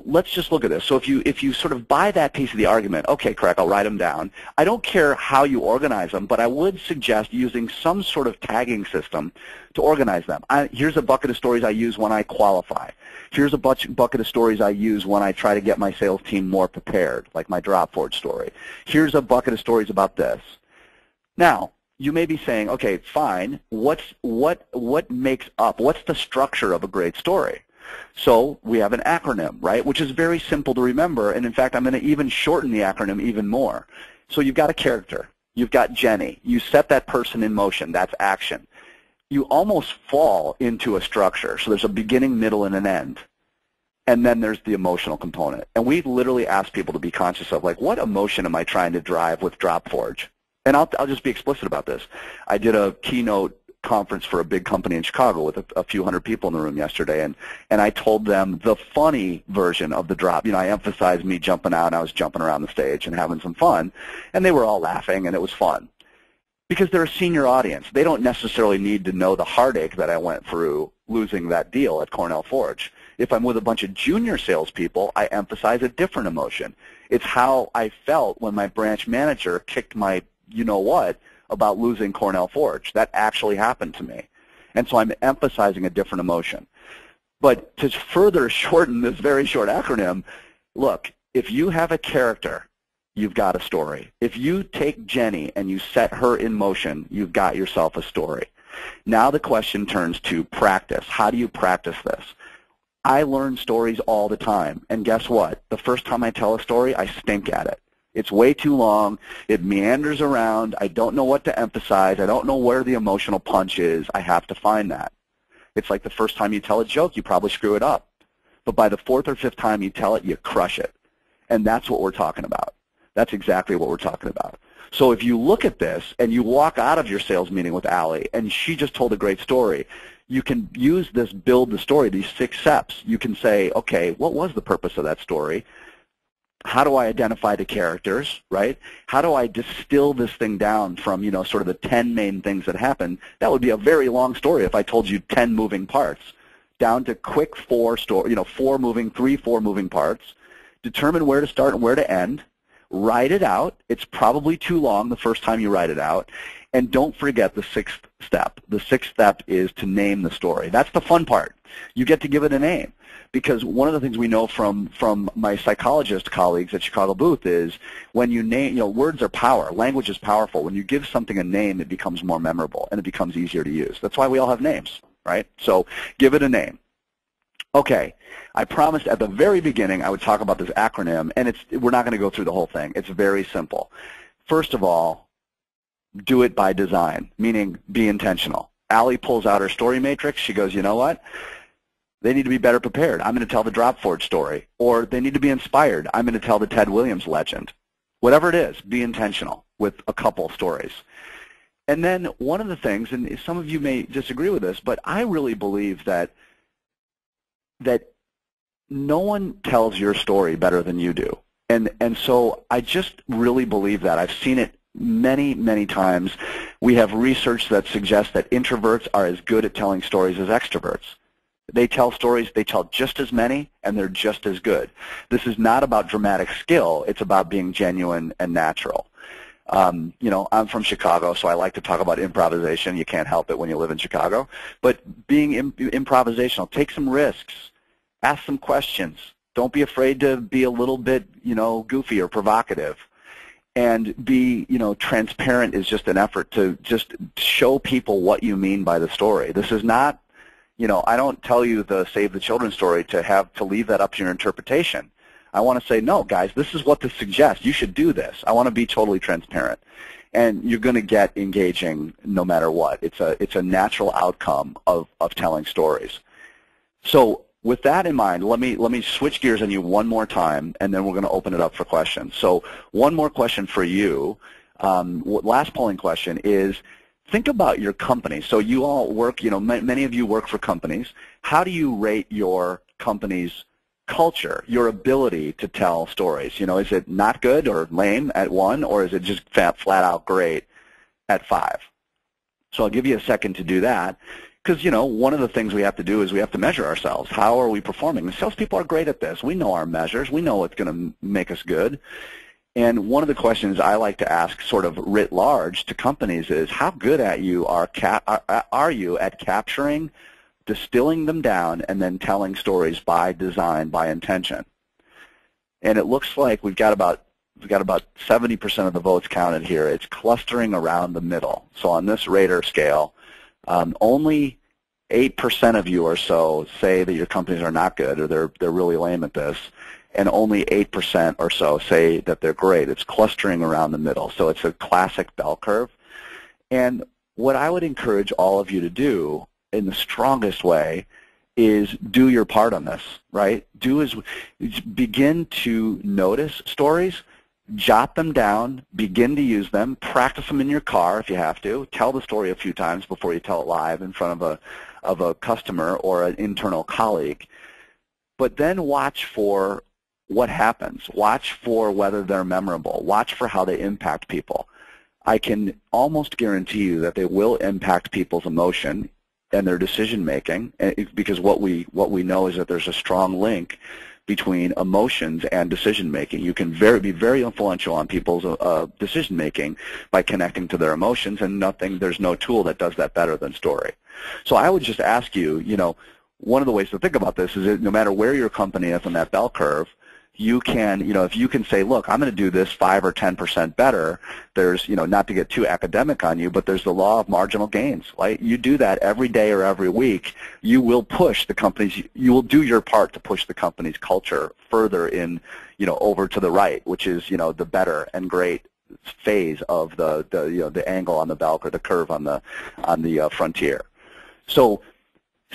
let's just look at this. So if you sort of buy that piece of the argument, okay, correct, I'll write them down. I don't care how you organize them, but I would suggest using some sort of tagging system to organize them. Here's a bucket of stories I use when I qualify. Here's a bucket of stories I use when I try to get my sales team more prepared, like my drop forward story. Here's a bucket of stories about this. Now, you may be saying, okay, fine, what makes up, what's the structure of a great story? So we have an acronym, right, which is very simple to remember, and in fact, I'm going to even shorten the acronym even more. So you've got a character. You've got Jenny. You set that person in motion. That's action. You almost fall into a structure. So there's a beginning, middle, and an end. And then there's the emotional component. And we literally ask people to be conscious of, like, what emotion am I trying to drive with DropForge? And I'll just be explicit about this. I did a keynote conference for a big company in Chicago with a few hundred people in the room yesterday, and I told them the funny version of the drop. You know, I emphasized me jumping out, and I was jumping around the stage and having some fun, and they were all laughing, and it was fun. Because they're a senior audience. They don't necessarily need to know the heartache that I went through losing that deal at Cornell Forge. If I'm with a bunch of junior salespeople, I emphasize a different emotion. It's how I felt when my branch manager kicked my you-know-what about losing Cornell Forge. That actually happened to me. And so I'm emphasizing a different emotion. But to further shorten this very short acronym, look, if you have a character, you've got a story. If you take Jenny and you set her in motion, you've got yourself a story. Now the question turns to practice. How do you practice this? I learn stories all the time. And guess what? The first time I tell a story, I stink at it. It's way too long. It meanders around. I don't know what to emphasize. I don't know where the emotional punch is. I have to find that. It's like the first time you tell a joke, you probably screw it up. But by the fourth or fifth time you tell it, you crush it. And that's what we're talking about. That's exactly what we're talking about. So if you look at this and you walk out of your sales meeting with Allie and she just told a great story, you can use this build the story, these 6 steps. You can say, okay, what was the purpose of that story? How do I identify the characters, right? How do I distill this thing down from, sort of the 10 main things that happen? That would be a very long story if I told you 10 moving parts, down to quick 4 moving parts. Determine where to start and where to end. Write it out. It's probably too long the first time you write it out. And don't forget the 6th step. The 6th step is to name the story. That's the fun part. You get to give it a name. Because one of the things we know from my psychologist colleagues at Chicago Booth is when you name, words are power. Language is powerful. When you give something a name, it becomes more memorable and it becomes easier to use. That's why we all have names, right? So give it a name. Okay, I promised at the very beginning I would talk about this acronym, and we're not going to go through the whole thing. It's very simple. First of all, do it by design, meaning be intentional. Allie pulls out her story matrix. She goes, you know what? They need to be better prepared. I'm going to tell the DropForge story. Or they need to be inspired. I'm going to tell the Ted Williams legend. Whatever it is, be intentional with a couple stories. And then one of the things, and some of you may disagree with this, but I really believe that no one tells your story better than you do. And so I just really believe that. I've seen it many, many times. We have research that suggests that introverts are as good at telling stories as extroverts. They tell stories, they tell just as many, and they're just as good. This is not about dramatic skill. It's about being genuine and natural. I'm from Chicago, so I like to talk about improvisation. You can't help it when you live in Chicago. But being improvisational, take some risks. Ask some questions. Don't be afraid to be a little bit, goofy or provocative. And be, transparent is just an effort to just show people what you mean by the story. This is not, I don't tell you the Save the Children story to leave that up to your interpretation. I want to say, no, guys, this is what this suggests. You should do this. I want to be totally transparent. And you're going to get engaging no matter what. It's a natural outcome of telling stories. So with that in mind, let me switch gears on you one more time, and then we're going to open it up for questions. So one more question for you. Last polling question is, think about your company. So you all work, many of you work for companies. How do you rate your company's culture, your ability to tell stories? Is it not good or lame at 1, or is it just flat out great at 5? So I'll give you a second to do that, because, one of the things we have to do is we have to measure ourselves. How are we performing? The salespeople are great at this. We know our measures. We know what's going to make us good. And one of the questions I like to ask sort of writ large to companies is, how good are you at capturing, distilling them down, and then telling stories by design, by intention? And it looks like we've got about 70% of the votes counted here. It's clustering around the middle. So on this Rater scale, only 8% of you or so say that your companies are not good or they're really lame at this, and only 8% or so say that they're great. It's clustering around the middle. So it's a classic bell curve. And what I would encourage all of you to do in the strongest way is do your part on this, right? Begin to notice stories, jot them down, begin to use them, practice them in your car if you have to, tell the story a few times before you tell it live in front of a customer or an internal colleague. But then watch for what happens. Watch for whether they're memorable. Watch for how they impact people. I can almost guarantee you that they will impact people's emotion and their decision making, because what we know is that there's a strong link between emotions and decision making. You can be very influential on people's decision making by connecting to their emotions, and there's no tool that does that better than story. So I would just ask you, one of the ways to think about this is that no matter where your company is on that bell curve, you can, if you can say, look, I'm going to do this 5 or 10% better, there's, not to get too academic on you, but there's the law of marginal gains, right? You do that every day or every week, you will push the company's, you will do your part to push the company's culture further in, over to the right, which is, the better and great phase of the angle on the bell or the curve on the frontier. So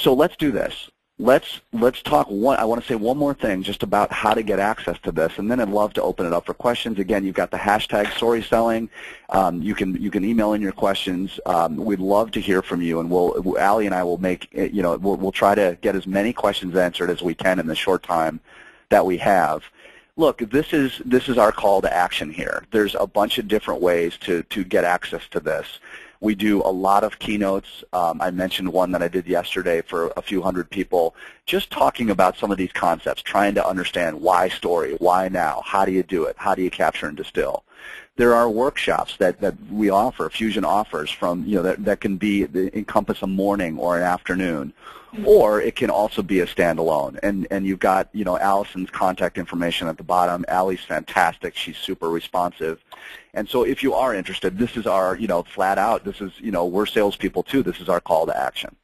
let's do this. Let's talk I want to say one more thing just about how to get access to this, and then I'd love to open it up for questions. Again, you've got the hashtag StorySelling. You can email in your questions. We'd love to hear from you, and Allie and I will make we'll try to get as many questions answered as we can in the short time that we have. Look, this is our call to action here. There's a bunch of different ways to get access to this. We do a lot of keynotes. I mentioned one that I did yesterday for a few hundred people, just talking about some of these concepts, trying to understand why story, why now, how do you do it, how do you capture and distill. There are workshops that we offer, Fusion offers, from that can encompass a morning or an afternoon, or it can also be a standalone. And you've got Allison's contact information at the bottom. Allie's fantastic; she's super responsive. And so if you are interested, this is our flat out. This is we're salespeople too. This is our call to action.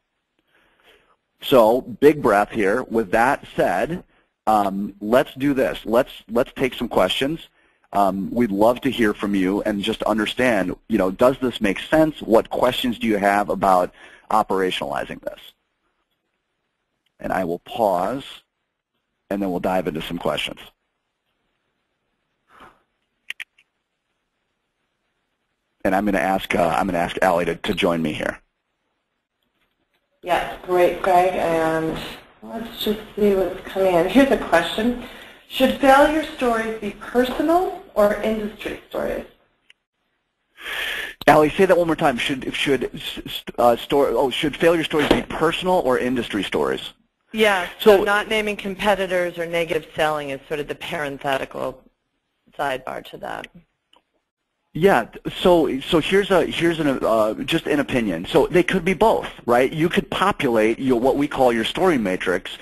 So big breath here. With that said, let's do this. Let's take some questions. We'd love to hear from you and just understand, does this make sense? What questions do you have about operationalizing this? And I will pause, and then we'll dive into some questions. And I'm going to ask Allie to join me here. Yes, great, Greg. And let's just see what's coming in. Here's a question. Should failure stories be personal or industry stories? Allie, say that one more time. Should failure stories be personal or industry stories? Yeah, so not naming competitors or negative selling is sort of the parenthetical sidebar to that. Yeah, so here's just an opinion. So they could be both, right? You could populate what we call your story matrix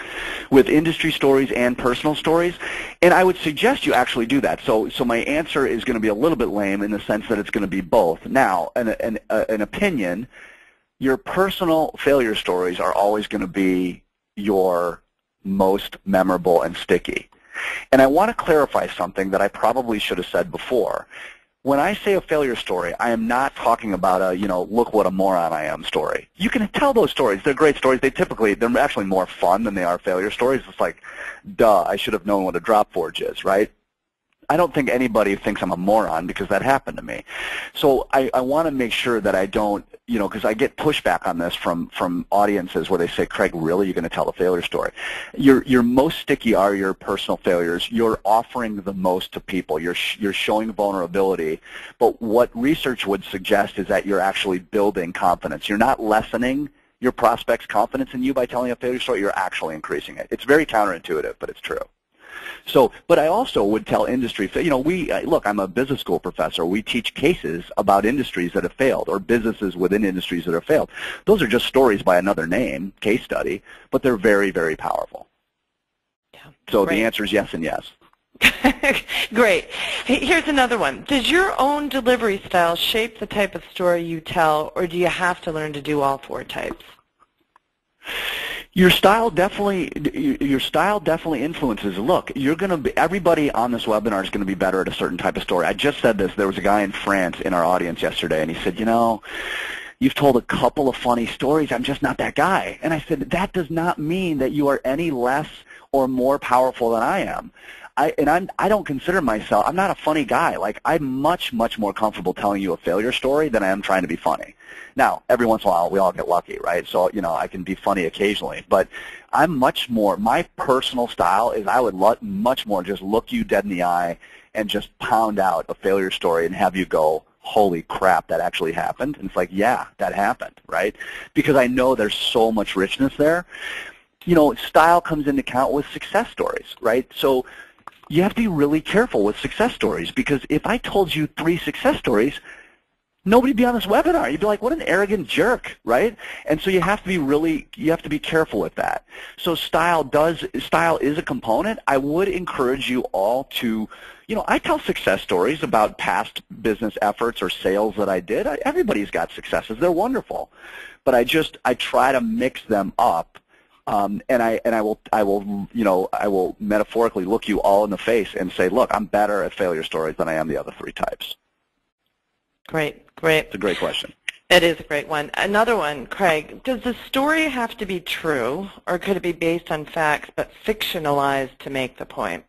with industry stories and personal stories, and I would suggest you actually do that. So my answer is going to be a little bit lame in the sense that it's going to be both. Now, an opinion, your personal failure stories are always going to be your most memorable and sticky. And I want to clarify something that I probably should have said before. When I say a failure story, I am not talking about a, look what a moron I am story. You can tell those stories. They're great stories. They're actually more fun than they are failure stories. It's like, duh, I should have known what a drop forge is, right? I don't think anybody thinks I'm a moron because that happened to me. So I want to make sure that I don't, because I get pushback on this from audiences where they say, Craig, really, you're going to tell a failure story? Your most sticky are your personal failures. You're offering the most to people. You're showing vulnerability. But what research would suggest is that you're actually building confidence. You're not lessening your prospect's confidence in you by telling a failure story. You're actually increasing it. It's very counterintuitive, but it's true. So, but I also would tell industry, look, I'm a business school professor. We teach cases about industries that have failed or businesses within industries that have failed. Those are just stories by another name, case study, but they're very, very powerful. Yeah, so great. The answer is yes and yes. Great. Hey, here's another one. Does your own delivery style shape the type of story you tell, or do you have to learn to do all 4 types? Your style definitely influences. Look, everybody on this webinar is going to be better at a certain type of story. I just said this. There was a guy in France in our audience yesterday, and he said, you've told a couple of funny stories. I'm just not that guy. And I said, that does not mean that you are any less or more powerful than I am. I don't consider myself, I'm not a funny guy. Like, I'm much, much more comfortable telling you a failure story than I am trying to be funny. Now, every once in a while, we all get lucky, right? So, I can be funny occasionally. But I'm much more, my personal style is I would much more just look you dead in the eye and just pound out a failure story and have you go, holy crap, that actually happened. And it's like, yeah, that happened, right? Because I know there's so much richness there. Style comes into account with success stories, right? So you have to be really careful with success stories, because if I told you 3 success stories, nobody'd be on this webinar. You'd be like, what an arrogant jerk, right? And so you have to be careful with that. So style is a component. I would encourage you all to, I tell success stories about past business efforts or sales that I did. Everybody's got successes. They're wonderful. But I try to mix them up. And I will metaphorically look you all in the face and say, look, I'm better at failure stories than I am the other 3 types. Great. It's a great question. It is a great one. Another one, Craig, does the story have to be true, or could it be based on facts but fictionalized to make the point?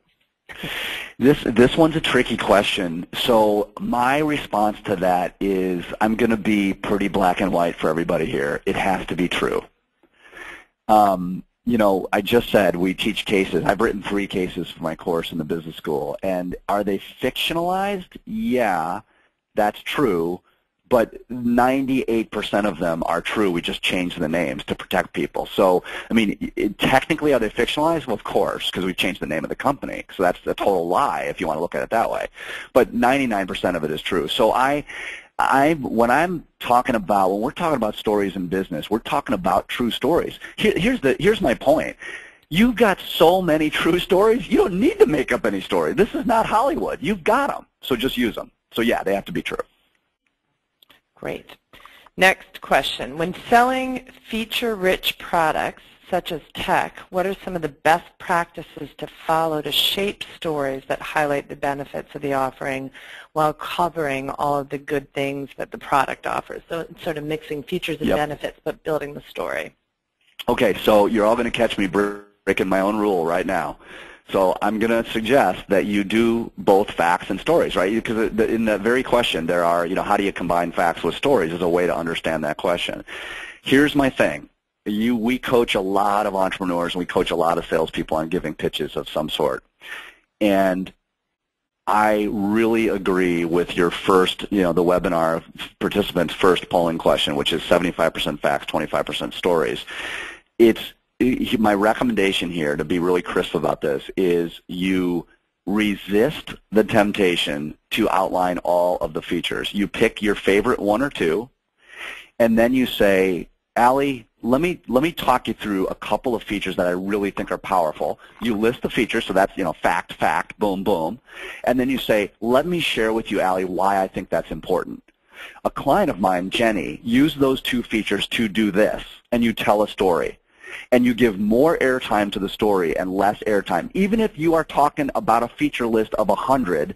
This one's a tricky question. So my response to that is I'm going to be pretty black and white for everybody here. It has to be true. I just said we teach cases. I've written 3 cases for my course in the business school. And are they fictionalized? Yeah, that's true. But 98% of them are true. We just changed the names to protect people. So, technically, are they fictionalized? Well, of course, because we've changed the name of the company. So that's a total lie if you want to look at it that way. But 99% of it is true. So when we're talking about stories in business, we're talking about true stories. Here's my point. You've got so many true stories, you don't need to make up any story. This is not Hollywood. You've got them, so just use them. So yeah, they have to be true. Great. Next question. When selling feature-rich products, such as tech, what are some of the best practices to follow to shape stories that highlight the benefits of the offering while covering all of the good things that the product offers? So it's sort of mixing features and benefits, but building the story. Okay, so you're all going to catch me breaking my own rule right now. So I'm going to suggest that you do both facts and stories, right? Because in that very question, there are, how do you combine facts with stories is a way to understand that question. Here's my thing. We coach a lot of entrepreneurs and we coach a lot of salespeople on giving pitches of some sort. And I really agree with your first, the webinar participants' first polling question, which is 75% facts, 25% stories. My recommendation here, to be really crisp about this, is you resist the temptation to outline all of the features. You pick your favorite 1 or 2, and then you say, Allie, let me talk you through a couple of features that I really think are powerful. You list the features, so that's, fact, boom, boom. And then you say, let me share with you, Allie, why I think that's important. A client of mine, Jenny, used those 2 features to do this, and you tell a story. And you give more airtime to the story and less airtime. Even if you are talking about a feature list of 100,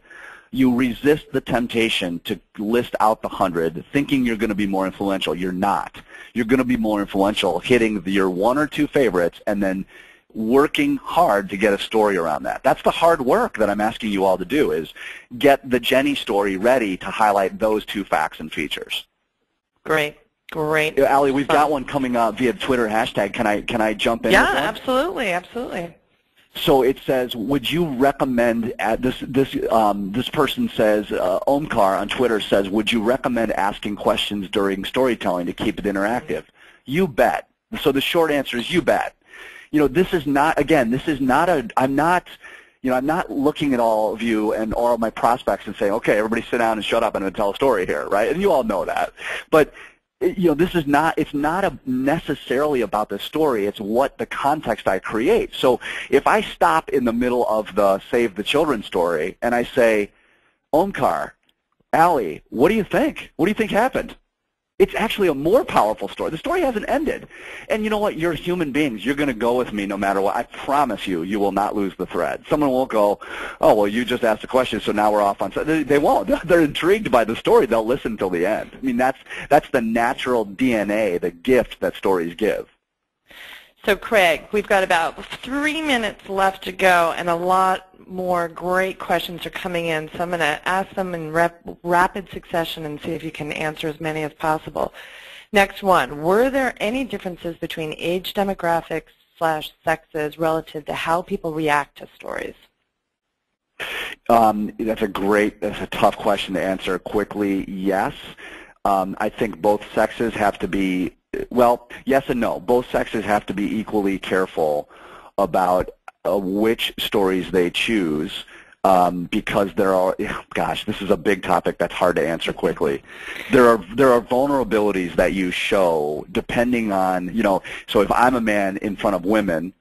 you resist the temptation to list out the 100 thinking you're going to be more influential. You're not. You're going to be more influential hitting your 1 or 2 favorites and then working hard to get a story around that. That's the hard work that I'm asking you all to do, is get the Jenny story ready to highlight those 2 facts and features. Great. Great. Allie, we've got one coming up via Twitter hashtag. Can I jump in? Yeah, with one? absolutely, absolutely. So it says, would you recommend, this person says, Omkar on Twitter says, would you recommend asking questions during storytelling to keep it interactive? You bet. So the short answer is you bet. This is not, again, this is not I'm not looking at all of you and all of my prospects and saying, okay, everybody sit down and shut up and I'm going to tell a story here, right? And you all know that. But this is not, it's not necessarily about the story, it's what the context I create. So if I stop in the middle of the Save the Children story and I say, Omkar, Allie, what do you think? What do you think happened? It's actually a more powerful story. The story hasn't ended. And you know what? You're human beings. You're going to go with me no matter what. I promise you, you will not lose the thread. Someone won't go, oh, well, you just asked a question, so now we're off on. They won't. They're intrigued by the story. They'll listen until the end. I mean, that's the natural DNA, the gift that stories give. So, Craig, we've got about 3 minutes left to go, and a lot more great questions are coming in. So I'm going to ask them in rapid succession and see if you can answer as many as possible. Next one, were there any differences between age demographics / sexes relative to how people react to stories? That's a tough question to answer quickly. Yes. I think both sexes have to be, well, yes and no. Both sexes have to be equally careful about which stories they choose because there are, gosh, this is a big topic that's hard to answer quickly. There are vulnerabilities that you show depending on, so if I'm a man in front of women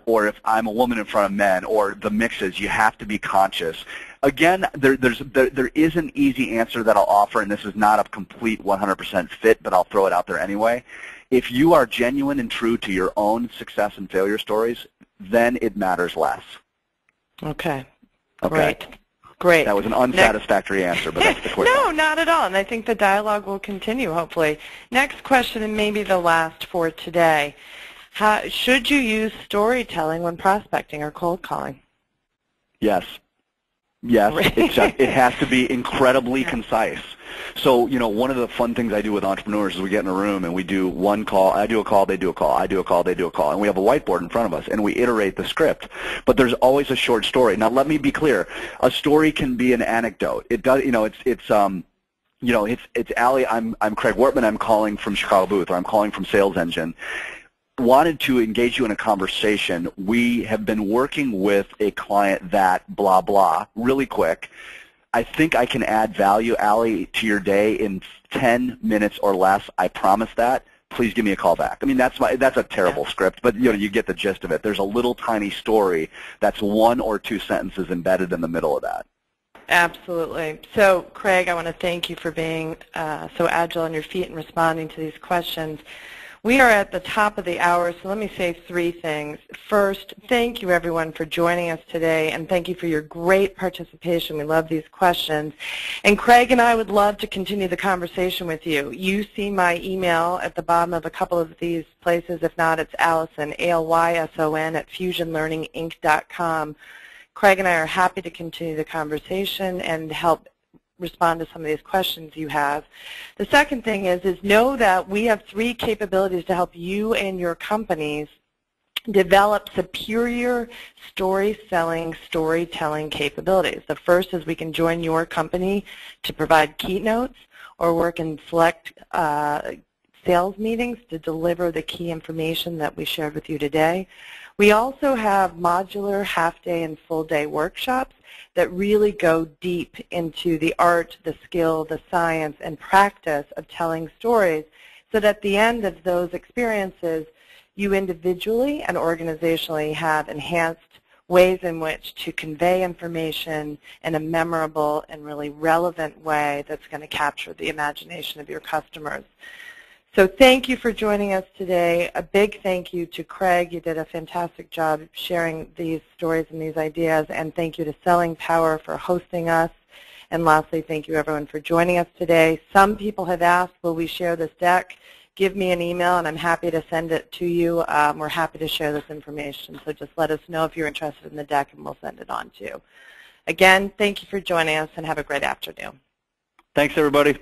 or if I'm a woman in front of men or the mixes, you have to be conscious. Again, there is an easy answer that I'll offer, and this is not a complete 100% fit, but I'll throw it out there anyway. If you are genuine and true to your own success and failure stories, then it matters less. Okay. Great. That was an unsatisfactory answer, but that's the quick No, one. not at all, and I think the dialogue will continue, hopefully. Next question, and maybe the last for today. Should you use storytelling when prospecting or cold calling? Yes. Yes, it has to be incredibly concise. So, one of the fun things I do with entrepreneurs is we get in a room and we do one call, I do a call, they do a call, I do a call, they do a call, and we have a whiteboard in front of us and we iterate the script. But there's always a short story. Now, let me be clear. A story can be an anecdote. It does, it's Allie, I'm Craig Wortman, I'm calling from Chicago Booth, or I'm calling from Sales Engine. Wanted to engage you in a conversation. We have been working with a client that blah, blah, really quick. I think I can add value, Allie, to your day in 10 minutes or less. I promise that. Please give me a call back. I mean, that's a terrible script, but you get the gist of it. There's a little tiny story that's 1 or 2 sentences embedded in the middle of that. Absolutely. So, Craig, I want to thank you for being so agile on your feet and responding to these questions. We are at the top of the hour, so let me say 3 things. First, thank you, everyone, for joining us today, and thank you for your great participation. We love these questions. And Craig and I would love to continue the conversation with you. You see my email at the bottom of a couple of these places. If not, it's Allison, ALYSON, at fusionlearninginc.com. Craig and I are happy to continue the conversation and help respond to some of these questions you have. The second thing is know that we have 3 capabilities to help you and your companies develop superior storytelling capabilities. The first is we can join your company to provide keynotes or work in select sales meetings to deliver the key information that we shared with you today. We also have modular half-day and full-day workshops that really go deep into the art, the skill, the science, and practice of telling stories so that at the end of those experiences, you individually and organizationally have enhanced ways in which to convey information in a memorable and really relevant way that's going to capture the imagination of your customers. So thank you for joining us today. A big thank you to Craig. You did a fantastic job sharing these stories and these ideas. And thank you to Selling Power for hosting us. And lastly, thank you everyone for joining us today. Some people have asked, will we share this deck? Give me an email and I'm happy to send it to you. We're happy to share this information. So just let us know if you're interested in the deck and we'll send it on to you. Again, thank you for joining us and have a great afternoon. Thanks, everybody.